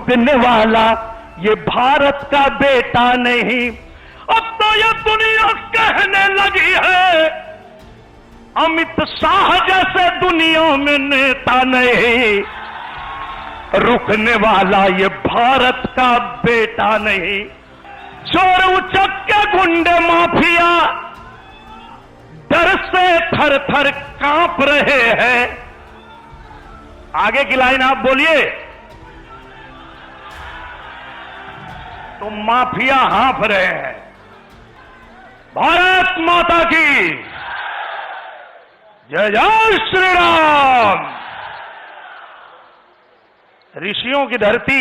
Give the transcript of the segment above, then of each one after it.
रुकने वाला ये भारत का बेटा नहीं। अब तो ये दुनिया कहने लगी है अमित शाह जैसे दुनिया में नेता नहीं। रुकने वाला ये भारत का बेटा नहीं। चोर उचक के गुंडे माफिया डर से थर थर कांप रहे हैं। आगे की लाइन आप बोलिए तो माफिया हाँफ रहे हैं। भारत माता की जय जय श्री राम। ऋषियों की धरती,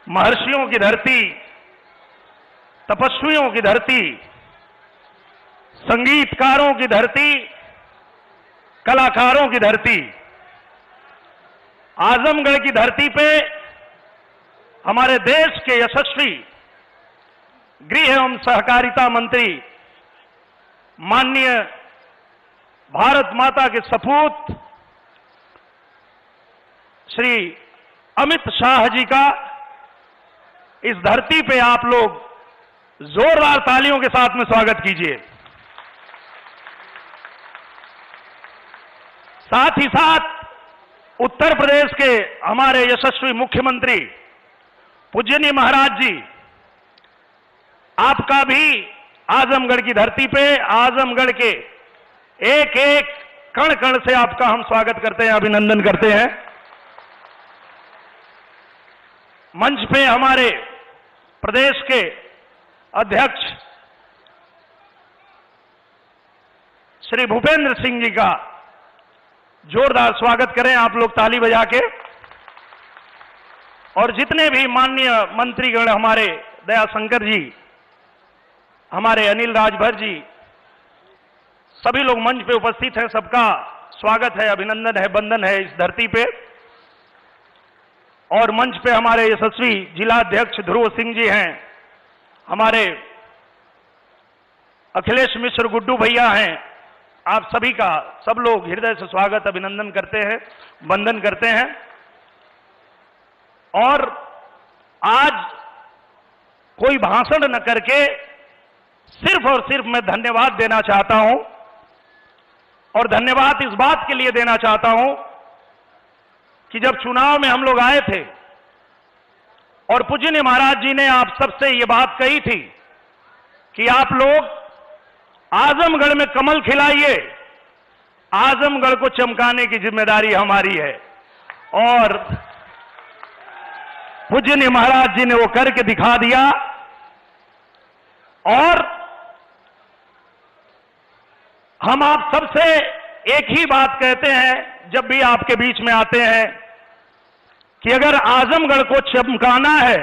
महर्षियों की धरती, तपस्वियों की धरती, संगीतकारों की धरती, कलाकारों की धरती, आजमगढ़ की धरती पे हमारे देश के यशस्वी गृह एवं सहकारिता मंत्री माननीय भारत माता के सपूत श्री अमित शाह जी का इस धरती पे आप लोग जोरदार तालियों के साथ में स्वागत कीजिए। साथ ही साथ उत्तर प्रदेश के हमारे यशस्वी मुख्यमंत्री पूजनीय महाराज जी, आपका भी आजमगढ़ की धरती पे, आजमगढ़ के एक एक कण कण से आपका हम स्वागत करते हैं, अभिनंदन करते हैं। मंच पे हमारे प्रदेश के अध्यक्ष श्री भूपेंद्र सिंह जी का जोरदार स्वागत करें आप लोग ताली बजा के। और जितने भी माननीय मंत्रीगण, हमारे दयाशंकर जी, हमारे अनिल राजभर जी, सभी लोग मंच पे उपस्थित हैं, सबका स्वागत है, अभिनंदन है, वंदन है इस धरती पे। और मंच पे हमारे यशस्वी जिलाध्यक्ष ध्रुव सिंह जी हैं, हमारे अखिलेश मिश्र गुड्डू भैया हैं। आप सभी का, सब लोग हृदय से स्वागत, अभिनंदन करते हैं, वंदन करते हैं। और आज कोई भाषण न करके सिर्फ और सिर्फ मैं धन्यवाद देना चाहता हूं। और धन्यवाद इस बात के लिए देना चाहता हूं कि जब चुनाव में हम लोग आए थे और पूजनीय महाराज जी ने आप सबसे ये बात कही थी कि आप लोग आजमगढ़ में कमल खिलाइए, आजमगढ़ को चमकाने की जिम्मेदारी हमारी है। और पूजनीय महाराज जी ने वो करके दिखा दिया। और हम आप सबसे एक ही बात कहते हैं जब भी आपके बीच में आते हैं कि अगर आजमगढ़ को चमकाना है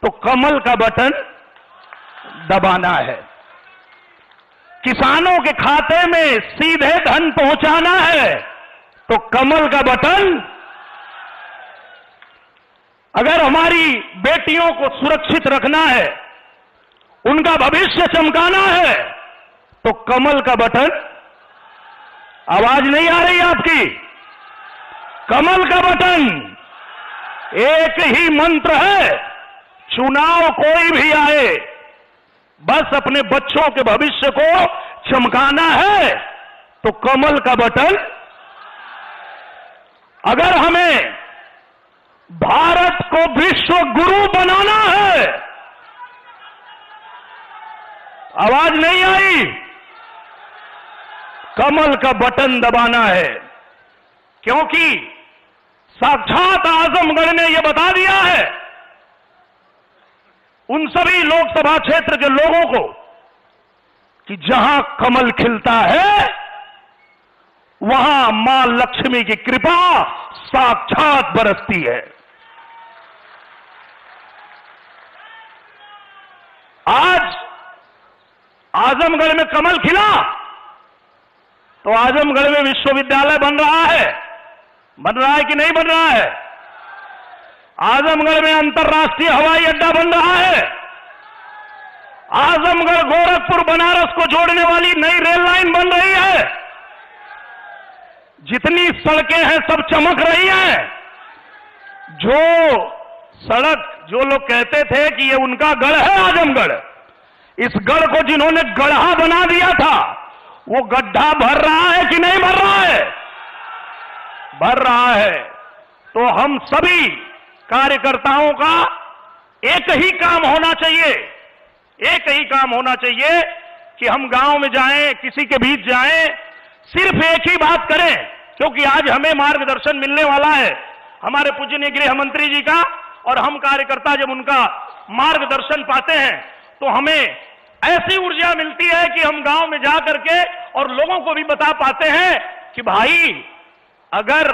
तो कमल का बटन दबाना है। किसानों के खाते में सीधे धन पहुंचाना है तो कमल का बटन। अगर हमारी बेटियों को सुरक्षित रखना है, उनका भविष्य चमकाना है तो कमल का बटन। आवाज नहीं आ रही आपकी? कमल का बटन। एक ही मंत्र है, चुनाव कोई भी आए, बस अपने बच्चों के भविष्य को चमकाना है तो कमल का बटन। अगर हमें भारत को विश्व गुरु बनाना है, आवाज नहीं आई, कमल का बटन दबाना है। क्योंकि साक्षात आजमगढ़ ने यह बता दिया है उन सभी लोकसभा क्षेत्र के लोगों को कि जहां कमल खिलता है वहां मां लक्ष्मी की कृपा साक्षात बरसती है। आज आजमगढ़ में कमल खिला तो आजमगढ़ में विश्वविद्यालय बन रहा है कि नहीं बन रहा है? आजमगढ़ में अंतर्राष्ट्रीय हवाई अड्डा बन रहा है। आजमगढ़ गोरखपुर बनारस को जोड़ने वाली नई रेल लाइन बन रही है। जितनी सड़कें हैं सब चमक रही हैं। जो सड़क जो लोग कहते थे कि ये उनका गढ़ है आजमगढ़, इस गढ़ को जिन्होंने गड्ढा बना दिया था, वो गड्ढा भर रहा है कि नहीं भर रहा है? भर रहा है। तो हम सभी कार्यकर्ताओं का एक ही काम होना चाहिए, एक ही काम होना चाहिए कि हम गांव में जाएं, किसी के बीच जाएं, सिर्फ एक ही बात करें, क्योंकि आज हमें मार्गदर्शन मिलने वाला है हमारे पूजनीय गृह मंत्री जी का, और हम कार्यकर्ता जब उनका मार्गदर्शन पाते हैं तो हमें ऐसी ऊर्जा मिलती है कि हम गांव में जा करके और लोगों को भी बता पाते हैं कि भाई अगर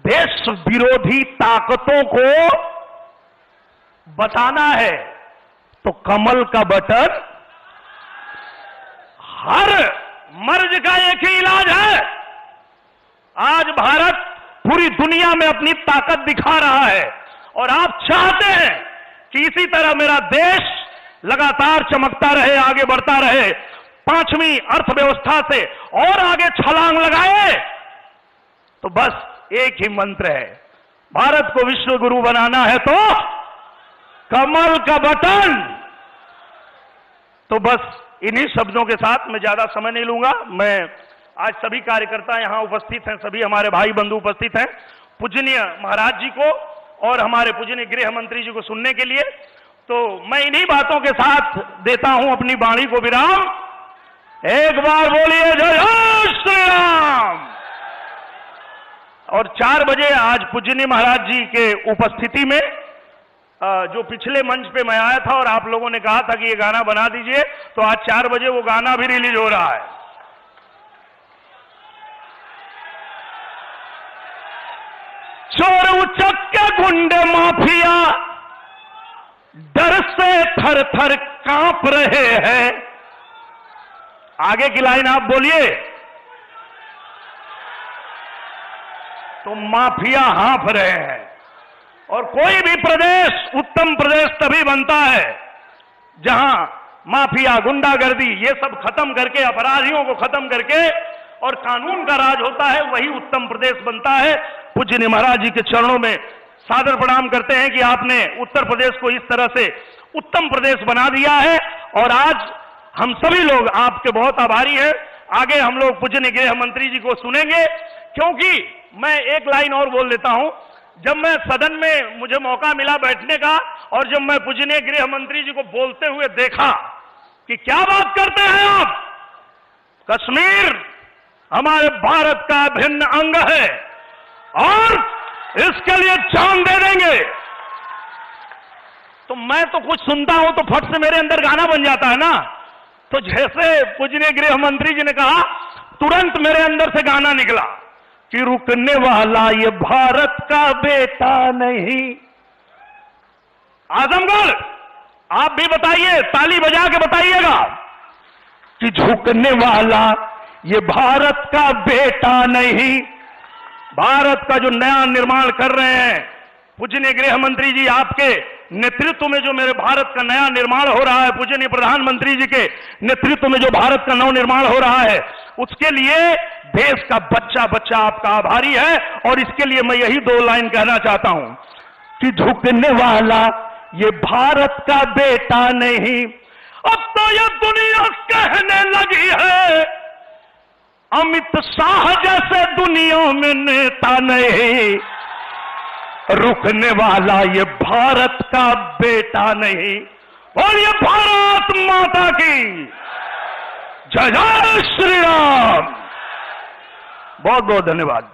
देश विरोधी ताकतों को बचाना है तो कमल का बटन, हर मर्ज का एक ही इलाज है। आज भारत पूरी दुनिया में अपनी ताकत दिखा रहा है और आप चाहते हैं कि इसी तरह मेरा देश लगातार चमकता रहे, आगे बढ़ता रहे, 5वीं अर्थव्यवस्था से और आगे छलांग लगाए, तो बस एक ही मंत्र है, भारत को विश्व गुरु बनाना है तो कमल का बटन। तो बस इन्हीं शब्दों के साथ मैं ज्यादा समय नहीं लूंगा। मैं आज सभी कार्यकर्ता यहां उपस्थित हैं, सभी हमारे भाई बंधु उपस्थित हैं पूजनीय महाराज जी को और हमारे पूजनीय गृह मंत्री जी को सुनने के लिए। तो मैं इन्हीं बातों के साथ देता हूं अपनी वाणी को विराम। एक बार बोलिए जय श्री राम। और 4 बजे आज पूजनीय महाराज जी के उपस्थिति में जो पिछले मंच पे मैं आया था और आप लोगों ने कहा था कि ये गाना बना दीजिए, तो आज 4 बजे वो गाना भी रिलीज हो रहा है। चोर उचक्के गुंडे माफिया डर से थर थर कांप रहे हैं। आगे की लाइन आप बोलिए। तो माफिया हाँफ रहे हैं। और कोई भी प्रदेश उत्तम प्रदेश तभी बनता है जहां माफिया, गुंडागर्दी ये सब खत्म करके, अपराधियों को खत्म करके और कानून का राज होता है, वही उत्तम प्रदेश बनता है। पूज्य महाराज जी के चरणों में सादर प्रणाम करते हैं कि आपने उत्तर प्रदेश को इस तरह से उत्तम प्रदेश बना दिया है और आज हम सभी लोग आपके बहुत आभारी हैं। आगे हम लोग पूज्य गृह मंत्री जी को सुनेंगे, क्योंकि मैं एक लाइन और बोल देता हूं। जब मैं सदन में मुझे मौका मिला बैठने का और जब मैं पूजनीय गृह मंत्री जी को बोलते हुए देखा कि क्या बात करते हैं आप, कश्मीर हमारे भारत का अभिन्न अंग है और इसके लिए जान दे देंगे, तो मैं तो कुछ सुनता हूं तो फट से मेरे अंदर गाना बन जाता है ना। तो जैसे पूजनीय गृह मंत्री जी ने कहा, तुरंत मेरे अंदर से गाना निकला कि रुकने वाला ये भारत का बेटा नहीं। आजमगढ़ आप भी बताइए, ताली बजा के बताइएगा कि झुकने वाला ये भारत का बेटा नहीं। भारत का जो नया निर्माण कर रहे हैं पूजनीय गृह मंत्री जी, आपके नेतृत्व में जो मेरे भारत का नया निर्माण हो रहा है, पूजनीय प्रधानमंत्री जी के नेतृत्व में जो भारत का नव निर्माण हो रहा है, उसके लिए देश का बच्चा बच्चा आपका आभारी है। और इसके लिए मैं यही 2 लाइन कहना चाहता हूं कि झुकने वाला ये भारत का बेटा नहीं। अब तो ये दुनिया कहने लगी है अमित शाह जैसे दुनिया में नेता नहीं। रुकने वाला ये भारत का बेटा नहीं। और ये भारत माता की जय जय श्री राम। बहुत बहुत धन्यवाद।